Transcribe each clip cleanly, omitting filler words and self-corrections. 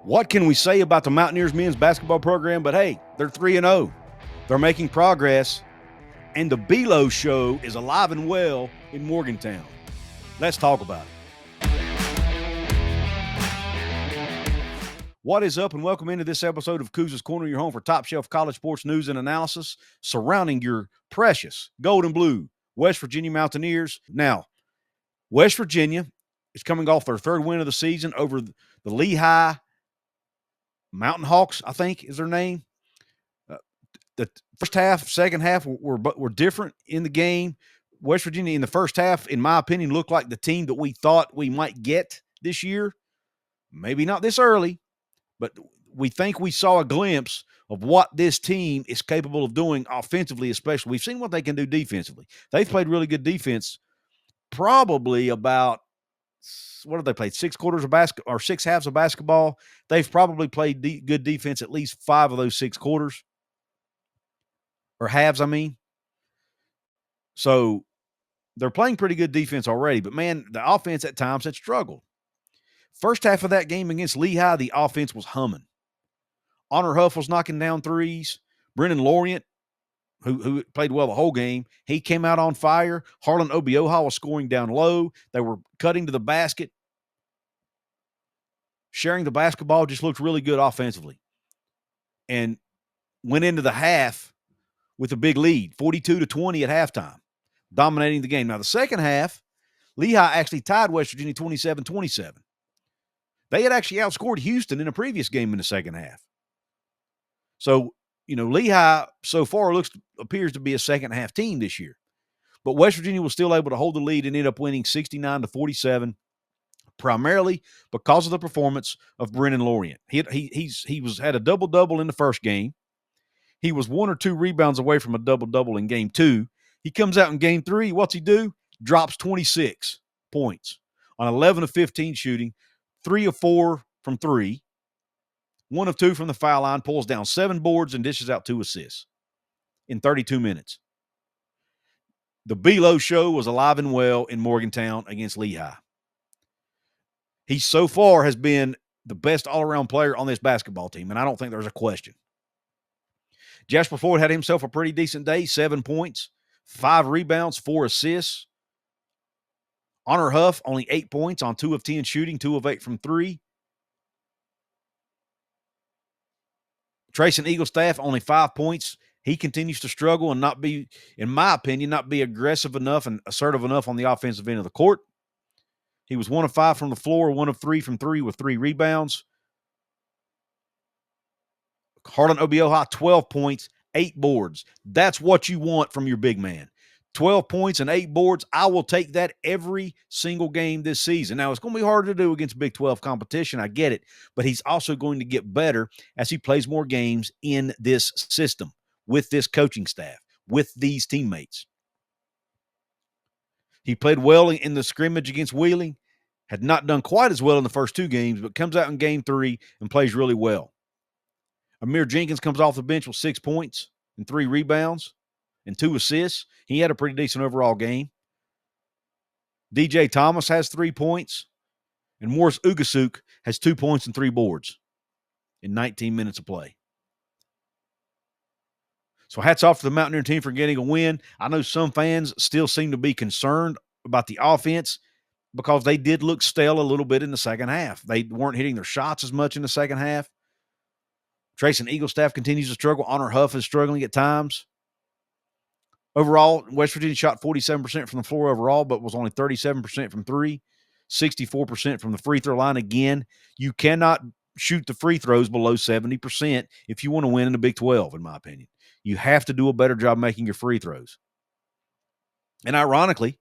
What can we say about the Mountaineers men's basketball program? But hey, they're 3-0. They're making progress. And the Below show is alive and well in Morgantown. Let's talk about it. What is up, and welcome into this episode of Couz's Corner, your home for top shelf college sports news and analysis surrounding your precious gold and blue West Virginia Mountaineers. Now, West Virginia is coming off their third win of the season over the Lehigh Mountain Hawks, I think is their name. The first half, second half were different in the game. West Virginia in the first half, in my opinion, looked like the team that we thought we might get this year. Maybe not this early, but we think we saw a glimpse of what this team is capable of doing offensively, especially. We've seen what they can do defensively. They've played really good defense probably about, what have they played, 6 quarters of basketball or 6 halves of basketball. They've probably played good defense at least 5 of those 6 quarters. Or halves, I mean. So they're playing pretty good defense already, but man, the offense at times had struggled. First half of that game against Lehigh, the offense was humming. Honor Huff was knocking down threes. Brenen Lorient, who played well the whole game, he came out on fire. Harlan Obioha was scoring down low. They were cutting to the basket. Sharing the basketball just looked really good offensively. And went into the half with a big lead, 42-20 at halftime, dominating the game. Now, the second half, Lehigh actually tied West Virginia 27-27. They had actually outscored Houston in a previous game in the second half. So, Lehigh so far appears to be a second half team this year. But West Virginia was still able to hold the lead and ended up winning 69-47, primarily because of the performance of Brenen Lorient. He had a double-double in the first game. He was 1 or 2 rebounds away from a double-double in game 2. He comes out in game 3. What's he do? Drops 26 points on 11 of 15 shooting, 3 of 4 from 3, 1 of 2 from the foul line, pulls down 7 boards and dishes out 2 assists in 32 minutes. The Below show was alive and well in Morgantown against Lehigh. He so far has been the best all-around player on this basketball team, and I don't think there's a question. Jasper Floyd had himself a pretty decent day, 7 points, 5 rebounds, 4 assists. Honor Huff, only 8 points on 2 of 10 shooting, 2 of 8 from 3. Trayson Eaglestaff, only 5 points. He continues to struggle and not be, in my opinion, not be aggressive enough and assertive enough on the offensive end of the court. He was 1 of 5 from the floor, 1 of 3 from 3 with 3 rebounds. Harlan Obioha, 12 points, 8 boards. That's what you want from your big man. 12 points and 8 boards. I will take that every single game this season. Now, it's going to be hard to do against Big 12 competition. I get it. But he's also going to get better as he plays more games in this system, with this coaching staff, with these teammates. He played well in the scrimmage against Wheeling. Had not done quite as well in the first 2 games, but comes out in game 3 and plays really well. Amir Jenkins comes off the bench with 6 points and 3 rebounds and 2 assists. He had a pretty decent overall game. DJ Thomas has 3 points, and Morris Ugasuk has 2 points and 3 boards in 19 minutes of play. So hats off to the Mountaineer team for getting a win. I know some fans still seem to be concerned about the offense because they did look stale a little bit in the second half. They weren't hitting their shots as much in the second half. Trayson Eaglestaff continues to struggle. Honor Huff is struggling at times. Overall, West Virginia shot 47% from the floor overall, but was only 37% from 3, 64% from the free throw line. Again, you cannot shoot the free throws below 70% if you want to win in the Big 12, in my opinion. You have to do a better job making your free throws. And ironically,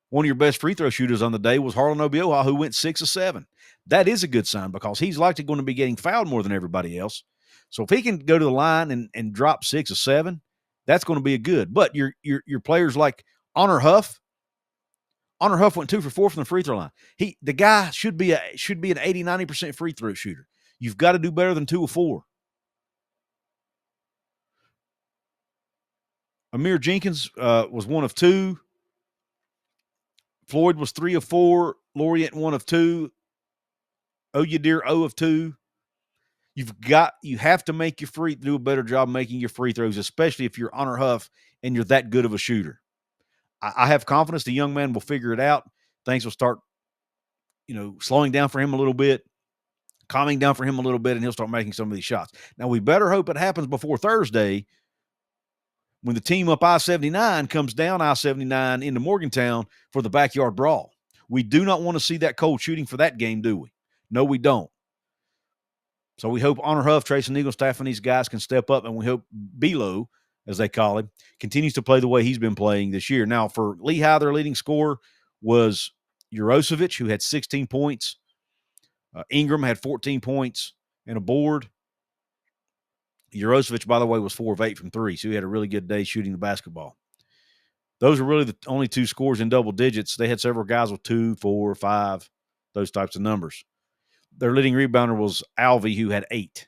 one of your best free throw shooters on the day was Harlan Obioha, who went 6 of 7. That is a good sign because he's likely going to be getting fouled more than everybody else. So if he can go to the line and drop 6 or 7, that's going to be a good. But your players like Honor Huff went 2 for 4 from the free throw line. The guy should be an 80-90% free throw shooter. You've got to do better than 2 of 4. Amir Jenkins was 1 of 2. Floyd was 3 of 4. Lorient 1 of 2. Oyadir 0 of 2. You have to do a better job making your free throws, especially if you're Honor Huff and you're that good of a shooter. I have confidence the young man will figure it out. Things will start, slowing down for him a little bit, calming down for him a little bit, and he'll start making some of these shots. Now, we better hope it happens before Thursday when the team up I-79 comes down I-79 into Morgantown for the backyard brawl. We do not want to see that cold shooting for that game, do we? No, we don't. So we hope Honor Huff, Trace and Eagle staff and these guys can step up, and we hope Belo, as they call him, continues to play the way he's been playing this year. Now, for Lehigh, their leading scorer was Jurosevich, who had 16 points. Ingram had 14 points and a board. Jurosevich, by the way, was 4 of 8 from 3, so he had a really good day shooting the basketball. Those are really the only two scores in double digits. They had several guys with 2, 4, 5, those types of numbers. Their leading rebounder was Alvey, who had 8.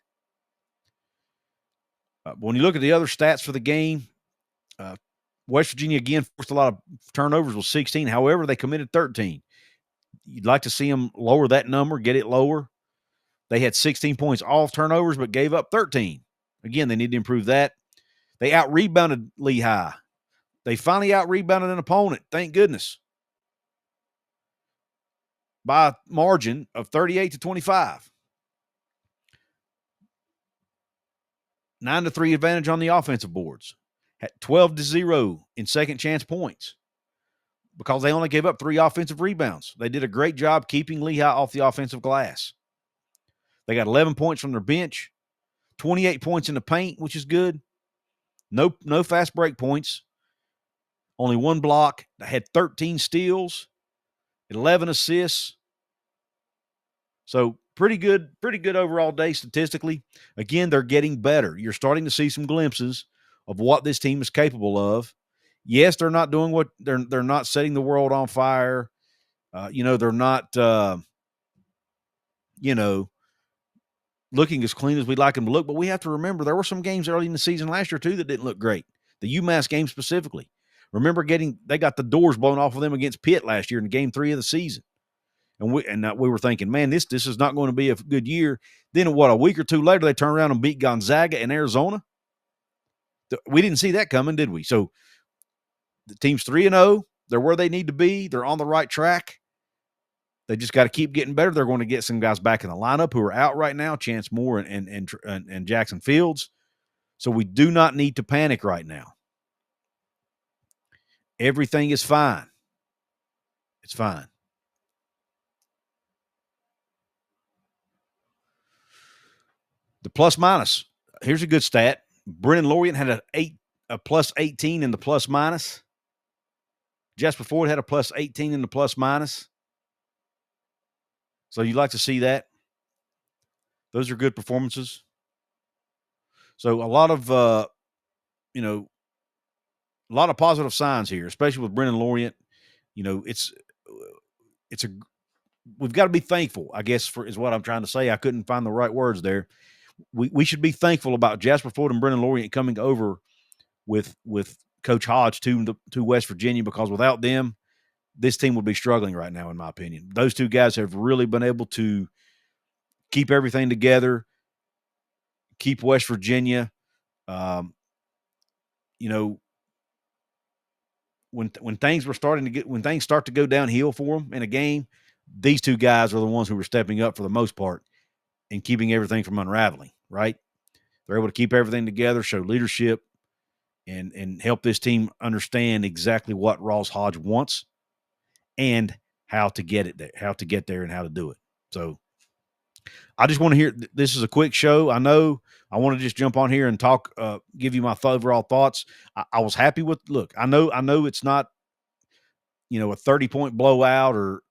When you look at the other stats for the game, West Virginia, again, forced a lot of turnovers with 16. However, they committed 13. You'd like to see them lower that number, get it lower. They had 16 points off turnovers, but gave up 13. Again, they need to improve that. They out-rebounded Lehigh. They finally out-rebounded an opponent, thank goodness, by a margin of 38-25. 9-3 advantage on the offensive boards. Had 12-0 in second chance points because they only gave up 3 offensive rebounds. They did a great job keeping Lehigh off the offensive glass. They got 11 points from their bench, 28 points in the paint, which is good. No fast break points. Only 1 block. They had 13 steals, 11 assists. So pretty good overall day statistically. Again, they're getting better. You're starting to see some glimpses of what this team is capable of. Yes, they're not doing what they're not setting the world on fire. They're not looking as clean as we'd like them to look. But we have to remember there were some games early in the season last year too that didn't look great. The UMass game specifically. Remember they got the doors blown off of them against Pitt last year in game 3 of the season. And we were thinking, man, this is not going to be a good year. Then a week or two later, they turned around and beat Gonzaga in Arizona. We didn't see that coming, did we? So the team's 3-0. They're where they need to be. They're on the right track. They just got to keep getting better. They're going to get some guys back in the lineup who are out right now, Chance Moore and Jackson Fields. So we do not need to panic right now. Everything is fine. It's fine. The plus minus. Here's a good stat. Brenen Lorient had a plus 18 in the plus minus. Jasper Ford had a plus 18 in the plus minus. So you'd like to see that. Those are good performances. So a lot of positive signs here, especially with Brenen Lorient. We've got to be thankful, I guess, is what I'm trying to say. I couldn't find the right words there. We should be thankful about Jasper Ford and Brenen Lorient coming over with Coach Hodge to West Virginia, because without them, this team would be struggling right now, in my opinion. Those two guys have really been able to keep everything together, keep West Virginia. When things start to go downhill for them in a game, these two guys are the ones who are stepping up for the most part and keeping everything from unraveling, right? They're able to keep everything together, show leadership, and help this team understand exactly what Ross Hodge wants and how to get there and how to do it. So I just want to hear, this is a quick show. I know I want to just jump on here and talk, give you my overall thoughts. I was happy with, look, I know it's not, a 30-point blowout or,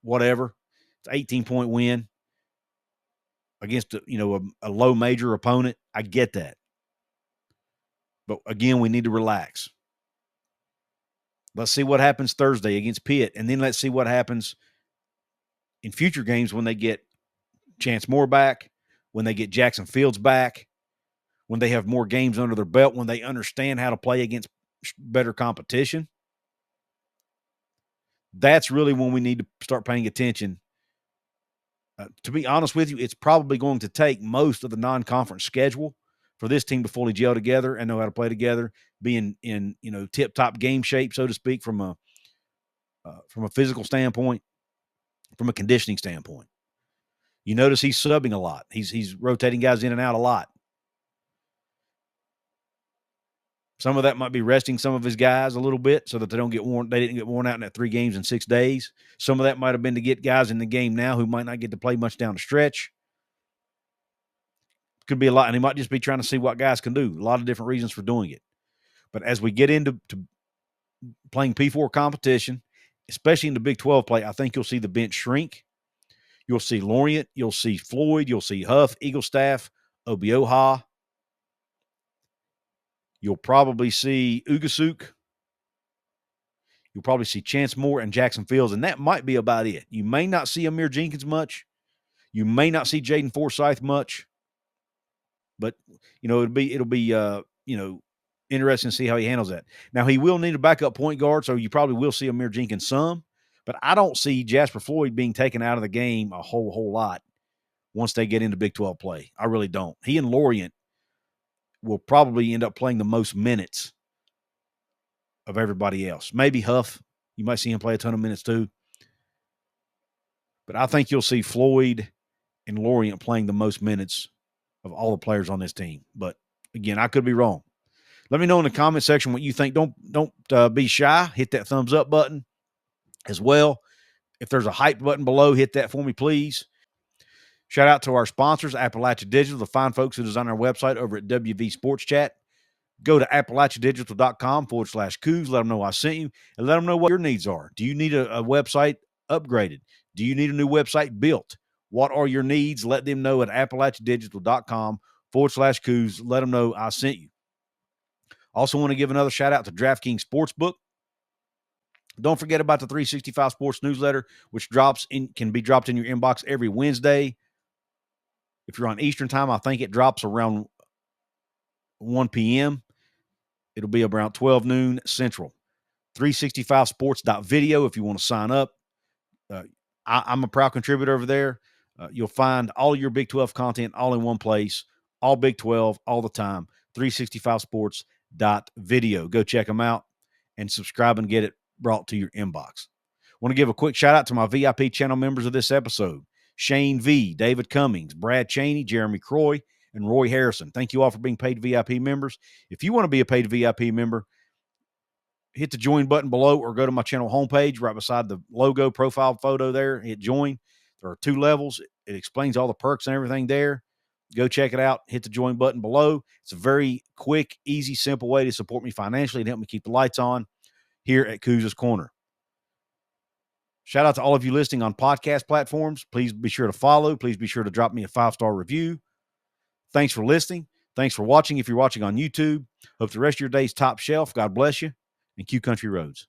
whatever. It's an 18-point win against, a low major opponent. I get that. But again, we need to relax. Let's see what happens Thursday against Pitt, and then let's see what happens in future games when they get Chance Moore back, when they get Jackson Fields back, when they have more games under their belt, when they understand how to play against better competition. That's really when we need to start paying attention To be honest with you, it's probably going to take most of the non-conference schedule for this team to fully gel together and know how to play together, be in tip-top game shape, so to speak, from a physical standpoint, from a conditioning standpoint. You notice he's subbing a lot. He's rotating guys in and out a lot. Some of that might be resting some of his guys a little bit so that they didn't get worn out in that 3 games in 6 days. Some of that might have been to get guys in the game now who might not get to play much down the stretch. Could be a lot, and he might just be trying to see what guys can do. A lot of different reasons for doing it. But as we get into playing P4 competition, especially in the Big 12 play, I think you'll see the bench shrink. You'll see Lorient. You'll see Floyd. You'll see Huff, Eaglestaff, Obioha. You'll probably see Ugasuk. You'll probably see Chance Moore and Jackson Fields, and that might be about it. You may not see Amir Jenkins much. You may not see Jaden Forsyth much. But, it'll be interesting to see how he handles that. Now, he will need a backup point guard, so you probably will see Amir Jenkins some. But I don't see Jasper Floyd being taken out of the game a whole lot once they get into Big 12 play. I really don't. He and Lorient will probably end up playing the most minutes of everybody else. Maybe Huff. You might see him play a ton of minutes too. But I think you'll see Floyd and Lorient playing the most minutes of all the players on this team. But, again, I could be wrong. Let me know in the comment section what you think. Don't be shy. Hit that thumbs up button as well. If there's a hype button below, hit that for me, please. Shout out to our sponsors, Appalachia Digital, the fine folks who design our website over at WV Sports Chat. Go to appalachiadigital.com/Couz. Let them know I sent you, and let them know what your needs are. Do you need a website upgraded? Do you need a new website built? What are your needs? Let them know at appalachiadigital.com/Couz. Let them know I sent you. Also want to give another shout out to DraftKings Sportsbook. Don't forget about the 365 Sports newsletter, which can be dropped in your inbox every Wednesday. If you're on Eastern time, I think it drops around 1 p.m. It'll be around 12 noon Central. 365sports.video if you want to sign up. I'm a proud contributor over there. You'll find all your Big 12 content all in one place, all Big 12, all the time. 365sports.video. Go check them out and subscribe and get it brought to your inbox. Want to give a quick shout out to my VIP channel members of this episode: Shane V, David Cummings, Brad Cheney, Jeremy Croy, and Roy Harrison. Thank you all for being paid VIP members. If you want to be a paid VIP member, hit the join button below or go to my channel homepage right beside the logo profile photo there. Hit join. There are 2 levels. It explains all the perks and everything there. Go check it out. Hit the join button below. It's a very quick, easy, simple way to support me financially and help me keep the lights on here at Couz's Corner. Shout out to all of you listening on podcast platforms. Please be sure to follow. Please be sure to drop me a 5-star review. Thanks for listening. Thanks for watching if you're watching on YouTube. Hope the rest of your day's top shelf. God bless you, and Q Country Roads.